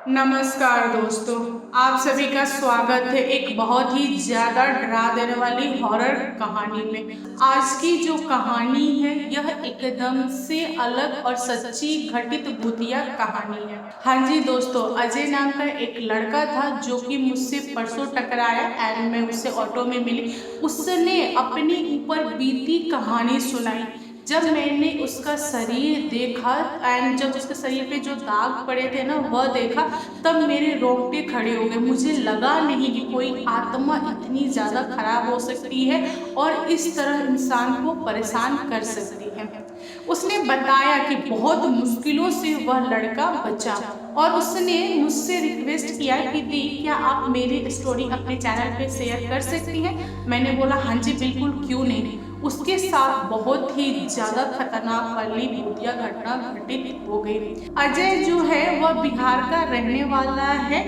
नमस्कार दोस्तों, आप सभी का स्वागत है एक बहुत ही ज़्यादा डरा देने वाली हॉरर कहानी में। आज की जो कहानी है यह एकदम से अलग और सच्ची घटित भूतिया कहानी है। हाँ जी दोस्तों, अजय नाम का एक लड़का था जो कि मुझसे परसों टकराया एंड मैं उससे ऑटो में मिली। उसने अपने ऊपर बीती कहानी सुनाई। जब मैंने उसका शरीर देखा एंड जब उसके शरीर पे जो दाग पड़े थे ना वह देखा, तब मेरे रोंगटे खड़े हो गए। मुझे लगा नहीं कि कोई आत्मा इतनी ज़्यादा खराब हो सकती है और इस तरह इंसान को परेशान कर सकती है। उसने बताया कि बहुत मुश्किलों से वह लड़का बचा और उसने मुझसे रिक्वेस्ट किया कि दी क्या आप मेरी स्टोरी अपने चैनल पे शेयर कर सकती हैं। मैंने बोला हाँ जी बिल्कुल, क्यों नहीं। उसके साथ बहुत ही ज़्यादा खतरनाक वाली भूतिया घटना घटित हो गई। अजय जो है वह बिहार का रहने वाला है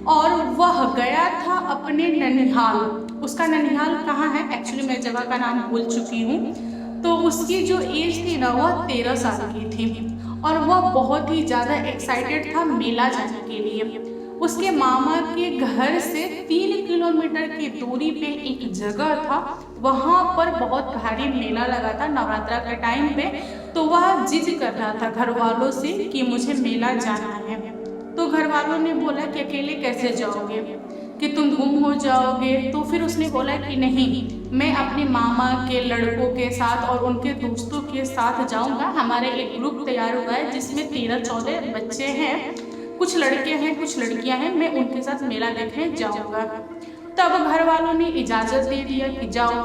और वह गया था अपने ननिहाल। उसका ननिहाल कहाँ है, एक्चुअली मैं जगह का नाम भूल चुकी हूँ। तो उसकी जो एज थी ना वह 13 साल की थी और वह बहुत ही ज़्यादा एक्साइटेड था मेला जाने के लिए। उसके मामा के घर से 3 किलोमीटर की दूरी पे एक जगह था, वहाँ पर बहुत भारी मेला लगा था नवरात्रा के टाइम पे। तो वह जिद कर रहा था घर वालों से कि मुझे मेला जाना है। तो घर वालों ने बोला कि अकेले कैसे जाओगे, कि तुम गुम हो जाओगे। तो फिर उसने बोला कि नहीं, मैं अपने मामा के लड़कों के साथ और उनके दोस्तों के साथ जाऊंगा। हमारे एक ग्रुप तैयार हुआ है जिसमें 13-14 बच्चे हैं, कुछ लड़के हैं कुछ लड़कियां हैं। मैं उनके साथ मेला देखने जाऊंगा। तब घर वालों ने इजाज़त दे दिया कि जाओ।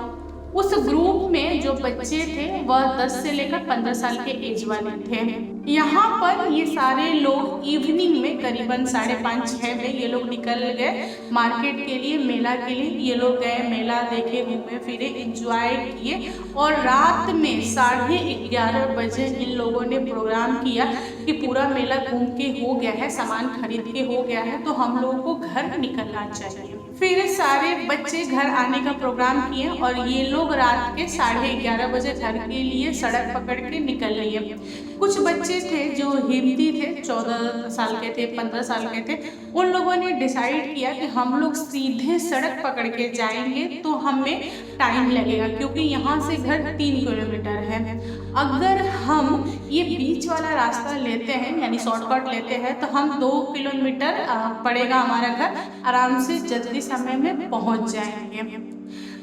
उस ग्रुप में जो बच्चे थे वह 10 से लेकर 15 साल के एज वाले थे। यहाँ पर ये सारे लोग इवनिंग में करीबन 5:30-6 में ये लोग निकल गए मार्केट के लिए, मेला के लिए। ये लोग गए, मेला देखे, घूमे फिरे, एंजॉय किए और रात में 11:30 बजे इन लोगों ने प्रोग्राम किया कि पूरा मेला घूम के हो गया है, सामान खरीद के हो गया है, तो हम लोगों को घर निकलना चाहिए। फिर सारे बच्चे घर आने का प्रोग्राम किए और ये लोग रात के 11:30 बजे घर के लिए सड़क पकड़ के निकल लिए। कुछ बच्चे थे जो हिम्मती थे, 14 साल के थे, 15 साल के थे। उन लोगों ने डिसाइड किया कि हम लोग सीधे सड़क पकड़ के जाएंगे तो हमें टाइम लगेगा, क्योंकि यहाँ से घर 3 किलोमीटर है। अगर हम ये बीच वाला रास्ता लेते हैं यानी शॉर्टकट लेते हैं तो हम 2 किलोमीटर पड़ेगा हमारा घर, आराम से जल्दी समय में पहुंच जाएंगे।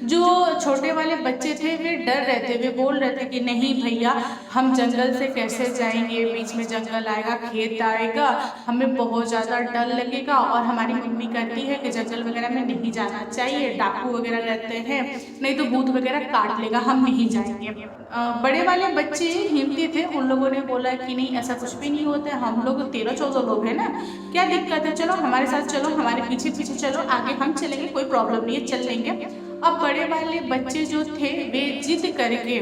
जो छोटे वाले बच्चे थे वे डर रहे थे, वे बोल रहे थे कि नहीं भैया, हम जंगल से कैसे जाएंगे, बीच में जंगल आएगा, खेत आएगा, हमें बहुत ज़्यादा डर लगेगा और हमारी मम्मी कहती है कि जंगल वगैरह में नहीं जाना चाहिए, डाकू वगैरह रहते हैं, नहीं तो भूत वगैरह काट लेगा, हम नहीं जाएंगे। बड़े वाले बच्चे हिम्मती थे, उन लोगों ने बोला कि नहीं ऐसा कुछ भी नहीं होता है, हम लोग 13-14 लोग हैं ना, क्या दिक्कत है, चलो हमारे साथ चलो, हमारे पीछे पीछे चलो, आगे हम चलेंगे, कोई प्रॉब्लम नहीं है, चल लेंगे। अब बड़े वाले बच्चे जो थे वे जिद करके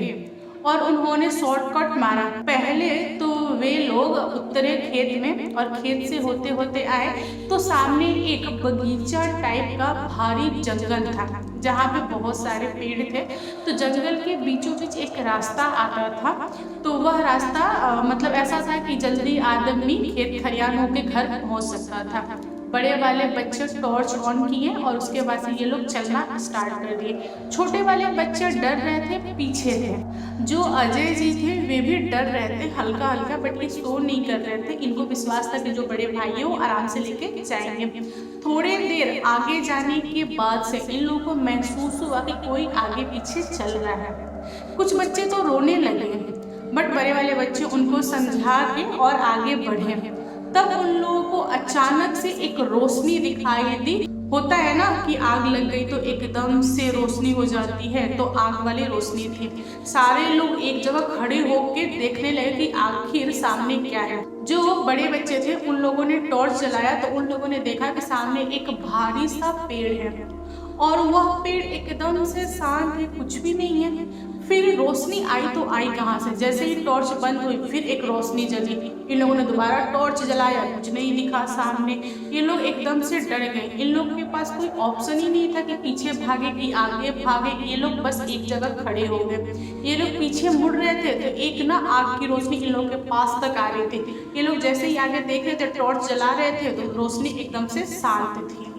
और उन्होंने शॉर्टकट मारा। पहले तो वे लोग उतरे खेत में और खेत से होते होते आए तो सामने एक बगीचा टाइप का भारी जंगल था जहाँ पे बहुत सारे पेड़ थे। तो जंगल के बीचों बीच एक रास्ता आता था। तो वह रास्ता मतलब ऐसा था कि जल्दी आदमी खेत खलियान होके घर पहुँच सकता था। बड़े वाले बच्चे टॉर्च ऑन किए और उसके बाद से ये लोग चलना स्टार्ट कर दिए। छोटे वाले बच्चे डर रहे थे, पीछे थे। जो अजय जी थे वे भी डर रहे थे हल्का हल्का, बट ये शो नहीं कर रहे थे। इनको विश्वास था कि जो बड़े भाई है वो आराम से लेके जाएंगे। थोड़ी देर आगे जाने के बाद से इन लोगों को महसूस हुआ कि कोई आगे पीछे चल रहा है। कुछ बच्चे तो रोने लगे, बट बड़े वाले बच्चे उनको समझा के और आगे बढ़े। तब उन लोगों को अचानक से एक रोशनी दिखाई दी। होता है ना कि आग लग गई तो एकदम से रोशनी हो जाती है, तो आग वाली रोशनी थी। सारे लोग एक जगह खड़े होकर देखने लगे कि आखिर सामने क्या है। जो बड़े बच्चे थे उन लोगों ने टॉर्च जलाया तो उन लोगों ने देखा कि सामने एक भारी सा पेड़ है और वह पेड़ एकदम से शांत है, कुछ भी नहीं है। फिर रोशनी आई तो आई कहाँ से, जैसे ही टॉर्च बंद हुई फिर एक रोशनी जली। इन लोगों ने दोबारा टॉर्च जलाया, कुछ नहीं दिखा सामने। ये लोग एकदम से डर गए। इन लोगों के पास कोई ऑप्शन ही नहीं था कि पीछे भागे कि आगे भागे। ये लोग बस एक जगह खड़े हो गए। ये लोग पीछे मुड़ रहे थे तो एक ना आग की रोशनी इन लोगों के पास तक आ रही थी। ये लोग जैसे ही आगे देख रहे थे, टॉर्च जला रहे थे तो रोशनी एकदम से शांत थी।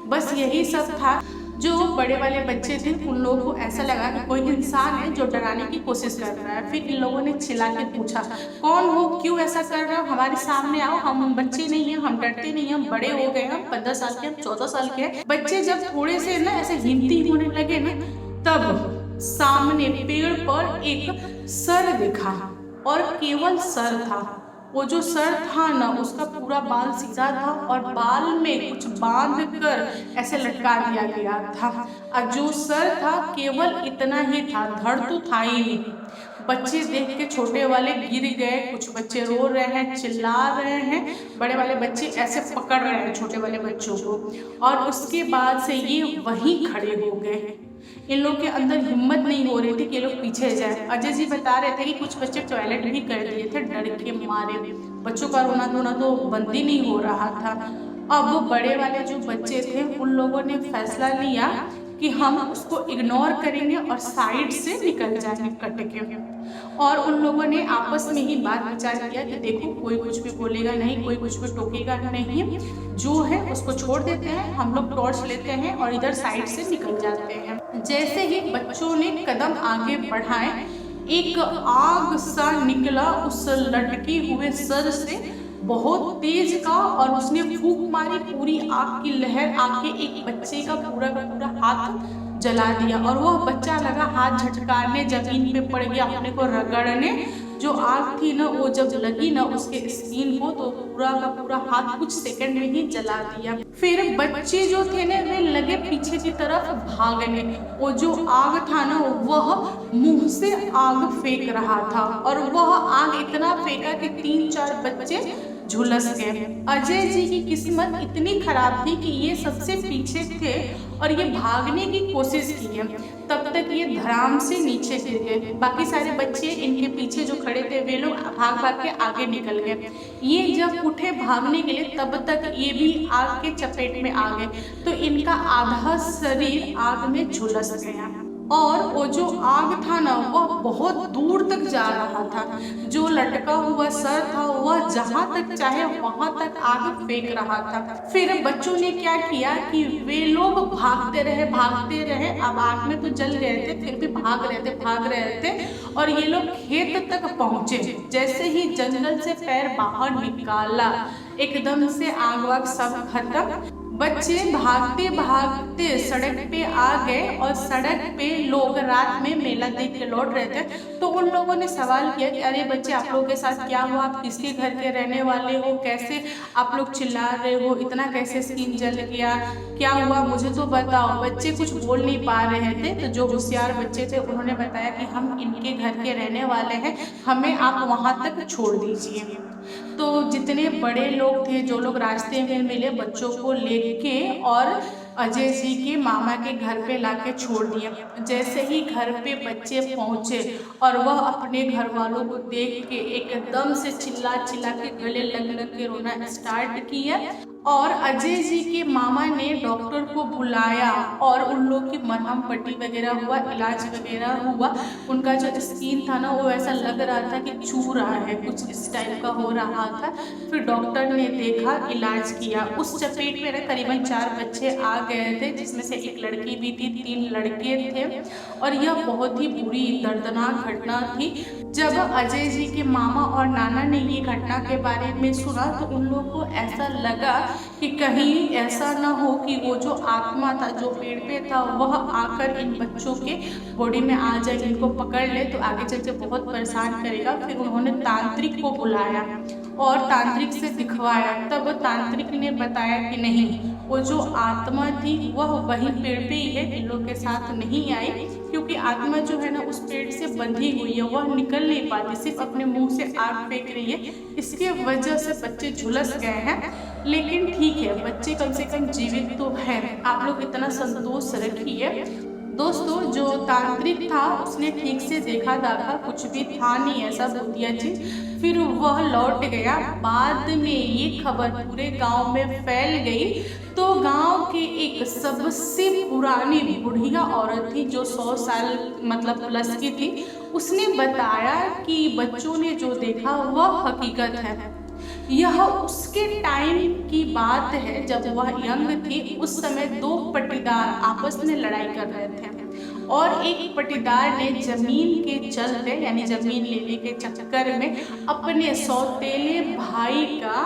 बस यही सब था। जो बड़े वाले बच्चे थे उन लोगों को ऐसा लगा कि कोई इंसान है जो डराने की कोशिश कर रहा है। फिर इन लोगों ने चिल्ला के पूछा, कौन हो, क्यों ऐसा कर रहे हो, हमारे सामने आओ, हम बच्चे नहीं हैं, हम डरते नहीं, हम बड़े हो गए, हम 15 साल के, हम 14 साल के। बच्चे जब थोड़े से ना ऐसे हिम्मती होने लगे ना, तब सामने पेड़ पर एक सर दिखा और केवल सर था। वो जो सर था ना, उसका पूरा बाल सीधा था और बाल में कुछ बांध कर ऐसे लटका दिया गया था। और जो सर था केवल इतना ही था, धड़ तो था ही नहीं। बच्चे देख के छोटे वाले गिर गए, कुछ बच्चे रो रहे हैं, चिल्ला रहे हैं, बड़े वाले बच्चे ऐसे पकड़ रहे हैं छोटे वाले बच्चों को। और उसके बाद से ये वहीं खड़े हो गए। इन लोग के अंदर हिम्मत नहीं हो रही थी कि ये लोग पीछे जाए। अजय जी बता रहे थे कि कुछ बच्चे टॉयलेट भी कर दिए थे डर के मारे। बच्चों का रोना धोना तो बंद ही नहीं हो रहा था। अब बड़े वाले जो बच्चे थे उन लोगों ने फैसला लिया कि हम उसको इग्नोर करेंगे और साइड से निकल जाएंगे कट के। और उन लोगों ने आपस में ही बात विचार किया कि देखो कोई कुछ भी बोलेगा नहीं, कोई कुछ भी टोकेगा नहीं, जो है उसको छोड़ देते हैं, हम लोग टॉर्च लेते हैं और इधर साइड से निकल जाते हैं। जैसे ही बच्चों ने कदम आगे बढ़ाए, एक आग सा निकला उस लटके हुए सर से, बहुत तेज का, और उसने फूंक मारी। पूरी आग की लहर आके एक बच्चे का पूरा हाथ जला दिया और वह बच्चा लगा हाथ झटकारने, जमीन पे पड़ गया अपने को रगड़ने। जो आग थी ना वो जब लगी ना उसके स्किन को, तो पूरा का पूरा हाथ कुछ सेकंड में ही जला दिया। फिर बच्चे जो थे ना वे लगे पीछे की तरफ भागने। वो जो आग था ना वह मुंह से आग फेंक रहा था और वह आग इतना फेंका कि 3-4 बच्चे झुलस गए। अजय जी की किस्मत इतनी खराब थी कि ये सबसे पीछे थे और ये भागने की कोशिश की है, तब तक ये धड़ाम से नीचे गिर गए। बाकी सारे बच्चे इनके पीछे जो खड़े थे वे लोग भाग भाग के आगे निकल गए। ये जब उठे भागने के लिए तब तक ये भी आग के चपेट में आ गए, तो इनका आधा शरीर आग में झुलस गया। और वो जो आग था ना वह बहुत दूर तक जा रहा था। जो लटका हुआ सर था वह जहाँ तक चाहे वहां तक आग फेंक रहा था। फिर बच्चों ने क्या किया कि वे लोग भागते रहे। अब आग में तो जल गए थे, फिर भी भाग रहे थे और ये लोग खेत तक पहुंचे। जैसे ही जंगल से पैर बाहर निकाला, एकदम से आग वाग सब खत्म। बच्चे भागते भागते सड़क पे आ गए और सड़क पे लोग रात में मेला देख के लौट रहे थे। तो उन लोगों ने सवाल किया कि अरे बच्चे, आप लोगों के साथ क्या हुआ, आप किसके घर के रहने वाले हो, कैसे आप लोग चिल्ला रहे हो, इतना कैसे स्किन जल गया, क्या हुआ मुझे तो बताओ। बच्चे कुछ बोल नहीं पा रहे थे। तो जो होशियार बच्चे थे उन्होंने बताया कि हम इनके घर के रहने वाले हैं, हमें आप वहाँ तक छोड़ दीजिए। तो जितने बड़े लोग थे, जो लोग रास्ते में मिले, बच्चों को लेके और अजय जी के मामा के घर पे लाके छोड़ दिया। जैसे ही घर पे बच्चे पहुंचे और वह अपने घर वालों को देख के एकदम से चिल्ला के गले लग के रोना स्टार्ट किया। और अजय जी के मामा ने डॉक्टर को बुलाया और उन लोग की मरहम पट्टी वगैरह हुआ, इलाज वगैरह हुआ। उनका जो स्किन था ना वो ऐसा लग रहा था कि छू रहा है, कुछ इस टाइप का हो रहा था। फिर डॉक्टर ने देखा, इलाज किया। उस चपेट में ना करीबन 4 बच्चे आ गए थे, जिसमें से एक लड़की भी थी, 3 लड़के थे। और यह बहुत ही बुरी दर्दनाक घटना थी। जब अजय जी के मामा और नाना ने ये घटना के बारे में सुना तो उन लोगों को ऐसा लगा कि कहीं ऐसा ना हो कि वो जो आत्मा था जो पेड़ पे था वह आकर इन बच्चों के बॉडी में आ जाए, इनको पकड़ ले तो आगे चल के बहुत परेशान करेगा। फिर उन्होंने तांत्रिक को बुलाया और तांत्रिक से दिखवाया। तब तांत्रिक ने बताया कि नहीं, वो जो आत्मा थी वह वही पेड़ पे ही है, इन लोग के साथ नहीं आई, क्योंकि आत्मा जो है ना उस पेड़ से बंधी हुई है, वह निकल नहीं पाती, सिर्फ अपने मुंह से आग फेंक रही है। इसके वजह से बच्चे झुलस गए हैं। लेकिन ठीक है, बच्चे कम से कम जीवित तो हैं। आप लोग इतना संतोष रखिए। दोस्तों जो तांत्रिक था उसने ठीक से देखा दाखा कुछ भी था नहीं ऐसा भूतिया चीज, फिर वह लौट गया। बाद में ये खबर पूरे गांव में फैल गई, तो गांव के एक सबसे पुरानी बुढ़िया औरत थी जो 100 साल मतलब प्लस की थी, उसने बताया कि बच्चों ने जो देखा वह हकीकत है। यह उसके टाइम की बात है जब वह यंग थी। उस समय दो पट्टीदार आपस में लड़ाई कर रहे थे और एक पट्टीदार ने जमीन के चलते यानी जमीन लेने के चक्कर में अपने सौतेले भाई का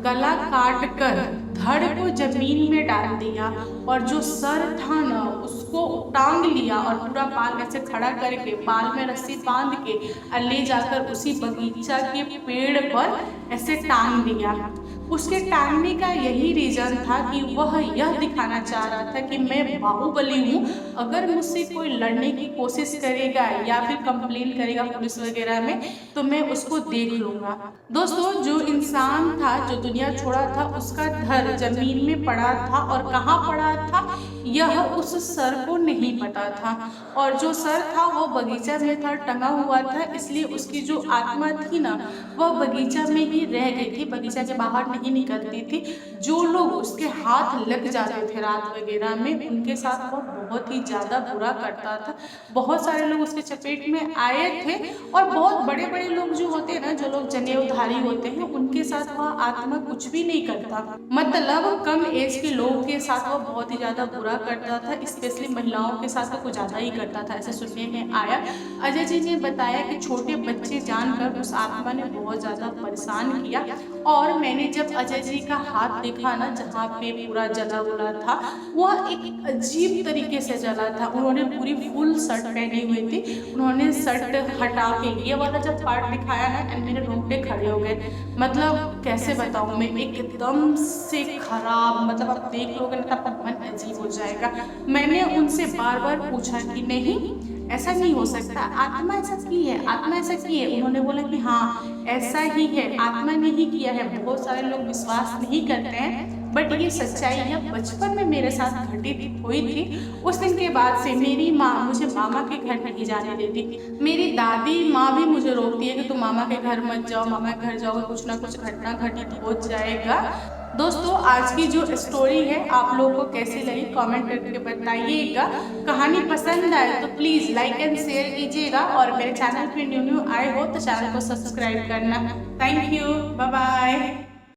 गला काट कर धड़ को जमीन में डाल दिया और जो सर था ना उसको टांग लिया और पूरा बाल ऐसे खड़ा करके बाल में रस्सी बांध के ले जाकर उसी बगीचा के पेड़ पर ऐसे टांग दिया। उसके टांगने का यही रीजन था कि वह यह दिखाना चाह रहा था कि मैं बाहुबली हूँ, अगर मुझसे कोई लड़ने की कोशिश करेगा या फिर कंप्लेन करेगा पुलिस वगैरह में तो मैं उसको देख लूंगा। दोस्तों जो इंसान था जो दुनिया छोड़ा था उसका धड़ जमीन में पड़ा था और कहाँ पड़ा था यह उस सर को नहीं पता था, और जो सर था वो बगीचा में था टंगा हुआ था, इसलिए उसकी जो आत्मा थी ना वह बगीचा में ही रह गई थी, बगीचा के बाहर नहीं निकलती थी। जो लोग उसके हाथ लग जाते थे रात वगैरह में उनके साथ वो बहुत ही ज़्यादा बुरा करता था। बहुत सारे लोग उसके चपेट में आए थे और बहुत बड़े बड़े लोग जो होते हैं ना जो लोग जनेऊधारी होते हैं उनके साथ वह आत्मा कुछ भी नहीं करता, मतलब कम एज के लोगों के साथ वो बहुत ही ज़्यादा बुरा करता था, स्पेशली महिलाओं के साथ तो कुछ ज़्यादा ही करता था ऐसे सुनने में आया। अजय जी ने बताया कि छोटे बच्चे जानकर उस आत्मा ने बहुत ज़्यादा परेशान किया, और मैंने जब अजय जी का हाथ देखा ना जहाँ पे पूरा जला उला था वह एक अजीब तरीके से जला था। उन्होंने पूरी फुल शर्ट पहनी हुई थी, उन्होंने शर्ट हटा के ये वाला जब पार्ट दिखाया ना एंड मेरे रोंगटे खड़े हो गए, मतलब कैसे बताऊँ मैं, एकदम से खराब, मतलब आप देख लोगे ना आपका मन अजीब हो जाएगा। मैंने उनसे बार बार पूछा कि नहीं ऐसा नहीं हो सकता, आत्मा ऐसा की है, आत्मा ऐसा की है। उन्होंने बोला कि हाँ ऐसा ही है, आत्मा ने ही किया है। बहुत सारे लोग विश्वास नहीं करते हैं बट ये सच्चाई है, बचपन में मेरे साथ घटित हुई थी। उस दिन के बाद से मेरी माँ मुझे मामा के घर नहीं जाने देती, मेरी दादी माँ भी मुझे रोकती है कि तुम मामा के घर मत जाओ, मामा के घर जाओगे कुछ ना कुछ घटना घटित हो जाएगा। दोस्तों आज की जो स्टोरी है आप लोगों को कैसी लगी कमेंट करके बताइएगा। कहानी पसंद आए तो प्लीज़ लाइक एंड शेयर कीजिएगा, और मेरे चैनल पे न्यू आए हो तो चैनल को सब्सक्राइब करना। Thank you, bye bye.